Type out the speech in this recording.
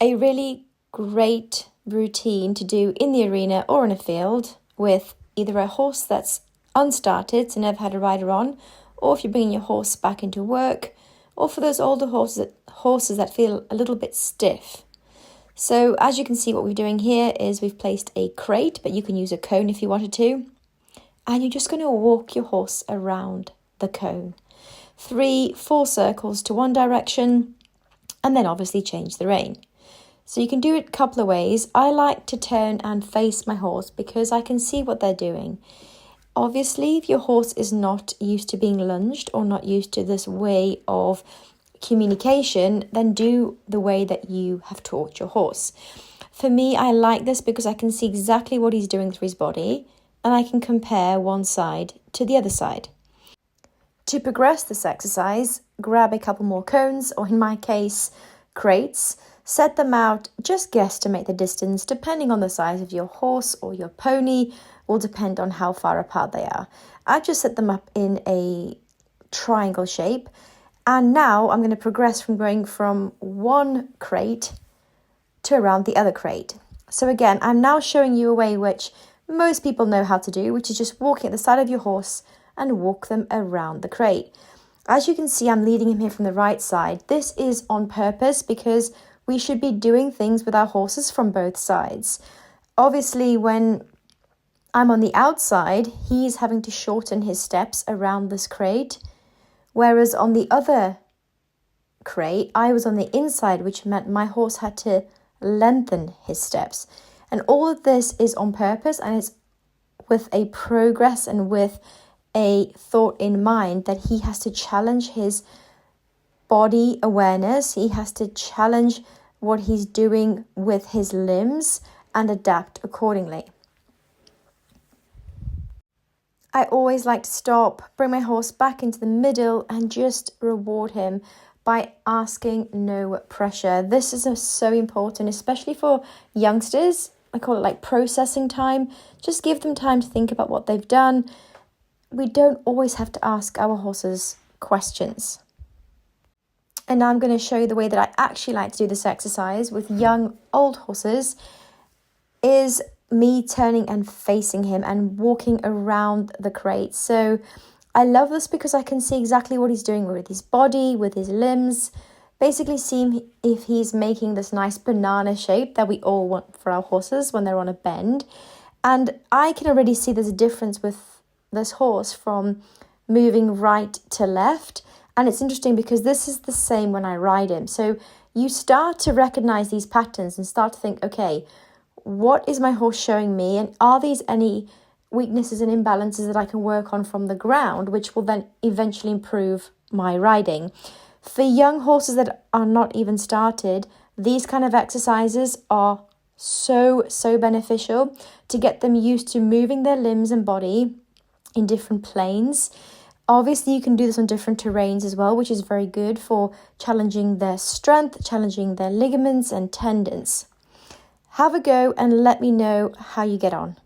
A really great routine to do in the arena or in a field with either a horse that's unstarted, so never had a rider on, or if you're bringing your horse back into work, or for those older horses that feel a little bit stiff. So as you can see, what we're doing here is we've placed a crate, but you can use a cone if you wanted to. And you're just going to walk your horse around the cone. 3 full circles to one direction, and then obviously change the rein. So you can do it a couple of ways. I like to turn and face my horse because I can see what they're doing. Obviously, if your horse is not used to being lunged or not used to this way of communication, then do the way that you have taught your horse. For me, I like this because I can see exactly what he's doing through his body and I can compare one side to the other side. To progress this exercise, grab a couple more cones, or in my case, crates. Set them out, just guesstimate the distance depending on the size of your horse or your pony, will depend on how far apart they are. I just set them up in a triangle shape, and now I'm going to progress from going from one crate to around the other crate. So again, I'm now showing you a way which most people know how to do, which is just walking at the side of your horse and walk them around the crate. As you can see, I'm leading him here from the right side. This is on purpose because we should be doing things with our horses from both sides. Obviously, when I'm on the outside, he's having to shorten his steps around this crate, whereas on the other crate, I was on the inside, which meant my horse had to lengthen his steps. And all of this is on purpose, and it's with a progress and with a thought in mind that he has to challenge his body awareness. He has to challenge what he's doing with his limbs and adapt accordingly. I always like to stop, bring my horse back into the middle and just reward him by asking no pressure. This is so important, especially for youngsters. I call it like processing time. Just give them time to think about what they've done. We don't always have to ask our horses questions. And now I'm going to show you the way that I actually like to do this exercise with young, old horses is me turning and facing him and walking around the crate. So I love this because I can see exactly what he's doing with his body, with his limbs, basically seeing if he's making this nice banana shape that we all want for our horses when they're on a bend. And I can already see there's a difference with this horse from moving right to left. And it's interesting because this is the same when I ride him. So you start to recognize these patterns and start to think, okay, what is my horse showing me? And are these any weaknesses and imbalances that I can work on from the ground, which will then eventually improve my riding? For young horses that are not even started, these kind of exercises are so beneficial to get them used to moving their limbs and body in different planes. Obviously, you can do this on different terrains as well, which is very good for challenging their strength, challenging their ligaments and tendons. Have a go and let me know how you get on.